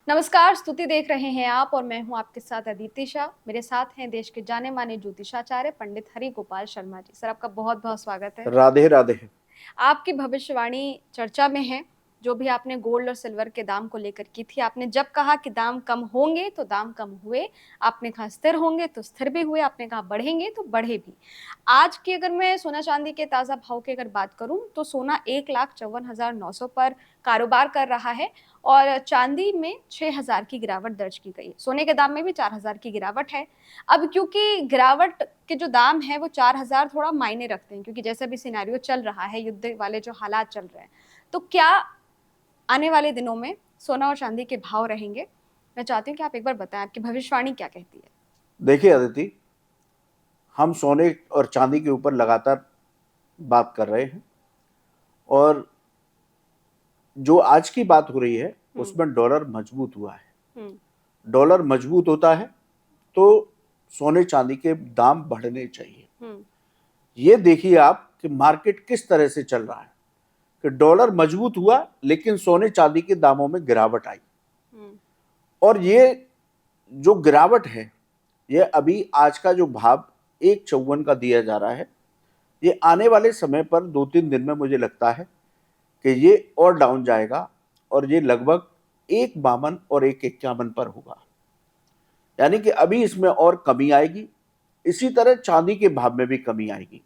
नमस्कार, स्तुति देख रहे हैं आप और मैं हूं आपके साथ अदिति शाह। मेरे साथ हैं देश के जाने माने ज्योतिषाचार्य पंडित हरि गोपाल शर्मा जी। सर, आपका बहुत बहुत स्वागत है। राधे राधे। आपकी भविष्यवाणी चर्चा में है। जो भी आपने गोल्ड और सिल्वर के दाम को लेकर की थी, आपने जब कहा कि दाम कम होंगे तो दाम कम हुए, आपने कहा स्थिर होंगे तो स्थिर भी हुए, आपने कहा बढ़ेंगे तो बढ़े भी। आज की अगर मैं सोना चांदी के ताजा भाव की अगर बात करूं तो सोना 1,54,900 पर कारोबार कर रहा है और चांदी में 6,000 की गिरावट दर्ज की गई है। सोने के दाम में भी 4,000 की गिरावट है। अब क्योंकि गिरावट के जो दाम है वो 4,000 थोड़ा मायने रखते हैं, क्योंकि जैसे भी सिनेरियो चल रहा है, युद्ध वाले जो हालात चल रहे हैं, तो क्या आने वाले दिनों में सोना और चांदी के भाव रहेंगे? मैं चाहती हूँ कि आप एक बार बताएं, आपकी भविष्यवाणी क्या कहती है? देखिए अदिति, हम सोने और चांदी के ऊपर लगातार बात कर रहे हैं और जो आज की बात हो रही है उसमें डॉलर मजबूत हुआ है। डॉलर मजबूत होता है तो सोने चांदी के दाम बढ़ने चाहिए। ये देखिए आप कि मार्केट किस तरह से चल रहा है कि डॉलर मजबूत हुआ लेकिन सोने चांदी के दामों में गिरावट आई। और ये जो गिरावट है, ये अभी आज का जो भाव 1,54 का दिया जा रहा है, ये आने वाले समय पर 2-3 दिन में मुझे लगता है कि ये और डाउन जाएगा और ये लगभग 1,52 और 1,51 पर होगा। यानी कि अभी इसमें और कमी आएगी। इसी तरह चांदी के भाव में भी कमी आएगी।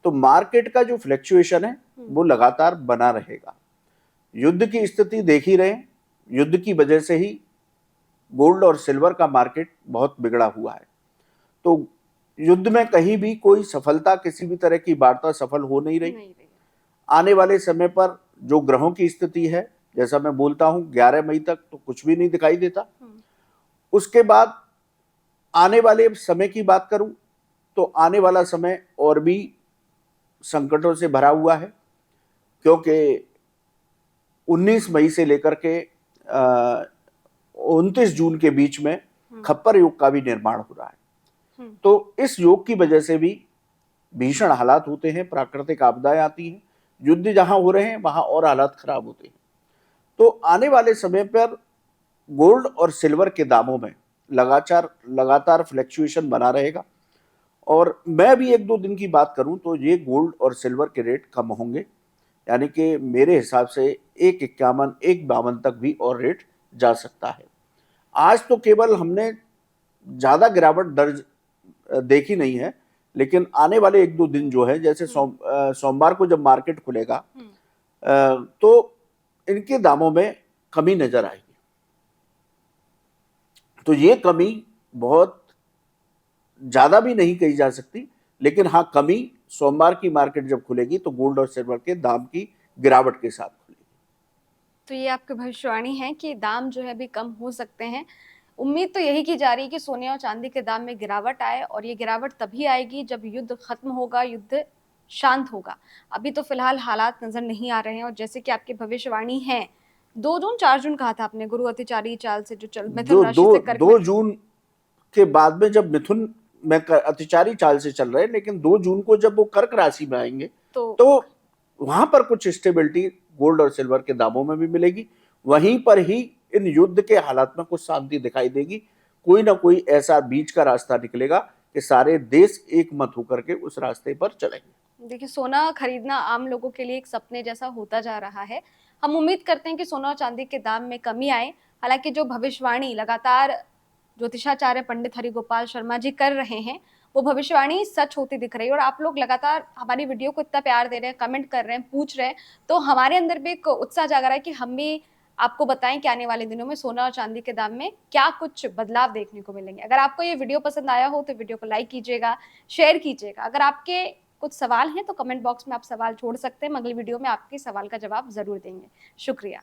तो मार्केट का जो फ्लक्चुएशन है वो लगातार बना रहेगा। युद्ध की स्थिति देख ही रहे हैं, युद्ध की वजह से ही गोल्ड और सिल्वर का मार्केट बहुत बिगड़ा हुआ है। तो युद्ध में कहीं भी कोई सफलता, किसी भी तरह की वार्ता सफल हो नहीं रही। आने वाले समय पर जो ग्रहों की स्थिति है, जैसा मैं बोलता हूं 11 मई तक तो कुछ भी नहीं दिखाई देता। उसके बाद आने वाले समय की बात करूं तो आने वाला समय और भी संकटों से भरा हुआ है, क्योंकि 19 मई से लेकर के 29 जून के बीच में खप्पर योग का भी निर्माण हो रहा है। तो इस योग की वजह से भी भीषण हालात होते हैं, प्राकृतिक आपदाएं आती हैं, युद्ध जहां हो रहे हैं वहां और हालात खराब होते हैं। तो आने वाले समय पर गोल्ड और सिल्वर के दामों में लगातार फ्लक्चुएशन बना रहेगा। और मैं भी 1-2 दिन की बात करूं तो ये गोल्ड और सिल्वर के रेट कम होंगे। यानी कि मेरे हिसाब से 1,51, 1,52 तक भी और रेट जा सकता है। आज तो केवल हमने ज्यादा गिरावट दर्ज देखी नहीं है, लेकिन आने वाले 1-2 दिन जो है, जैसे सोमवार को जब मार्केट खुलेगा तो इनके दामों में कमी नजर आएगी। तो ये कमी बहुत ज्यादा भी नहीं कही जा सकती, लेकिन हाँ, कमी सोमवार की मार्केट जब खुलेगी तो गोल्ड और सिल्वर के दाम की गिरावट के साथ खुलेगी। तो ये आपकी भविष्यवाणी है कि दाम जो है अभी कम हो सकते हैं। उम्मीद तो यही की जा रही है कि सोने और चांदी के दाम में गिरावट आए, और ये गिरावट तभी आएगी जब युद्ध खत्म होगा, युद्ध शांत होगा। अभी तो फिलहाल हालात नजर नहीं आ रहे हैं, और जैसे कि आपकी भविष्यवाणी है, 2 जून 4 जून कहा था आपने, गुरु अतिचारी चाल से जो मिथुन जो राशि से कर्क 2 जून के बाद में जब मिथुन में अतिचारी चाल से चल रहे हैं, लेकिन 2 जून को जब वो कर्क राशि में आएंगे तो वहां पर कुछ स्टेबिलिटी गोल्ड और सिल्वर के दामों में भी मिलेगी। वहीं पर ही इन युद्ध के हालात में कुछ शांति दिखाई देगी। कोई ना कोई ऐसा बीच का रास्ता निकलेगा कि सारे देश एक मत होकर के उस रास्ते पर चलेंगे। देखिए, सोना खरीदना आम लोगों के लिए एक सपने जैसा होता जा रहा है। हम उम्मीद करते हैं कि सोना और चांदी के दाम में कमी आए। हालांकि जो भविष्यवाणी लगातार ज्योतिषाचार्य पंडित हरि गोपाल शर्मा जी कर रहे हैं, वो भविष्यवाणी सच होती दिख रही है। और आप लोग लगातार हमारी वीडियो को इतना प्यार दे रहे हैं, कमेंट कर रहे हैं, पूछ रहे हैं, तो हमारे अंदर भी एक उत्साह जाग रहा है कि हम भी आपको बताएं कि आने वाले दिनों में सोना और चांदी के दाम में क्या कुछ बदलाव देखने को मिलेंगे। अगर आपको ये वीडियो पसंद आया हो तो वीडियो को लाइक कीजिएगा, शेयर कीजिएगा। अगर आपके कुछ सवाल हैं तो कमेंट बॉक्स में आप सवाल छोड़ सकते हैं। अगली वीडियो में आपके सवाल का जवाब जरूर देंगे। शुक्रिया।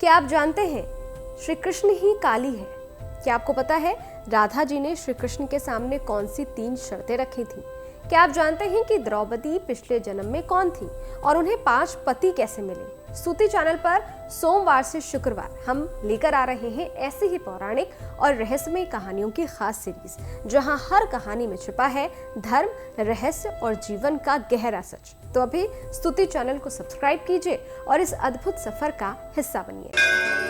क्या आप जानते हैं श्री कृष्ण ही काली है? क्या आपको पता है राधा जी ने श्री कृष्ण के सामने कौन सी 3 शर्तें रखी थी? क्या आप जानते हैं कि द्रौपदी पिछले जन्म में कौन थी और उन्हें 5 पति कैसे मिले? स्तुति चैनल पर सोमवार से शुक्रवार हम लेकर आ रहे हैं ऐसी ही पौराणिक और रहस्यमय कहानियों की खास सीरीज, जहां हर कहानी में छिपा है धर्म, रहस्य और जीवन का गहरा सच। तो अभी स्तुति चैनल को सब्सक्राइब कीजिए और इस अद्भुत सफर का हिस्सा बनिए।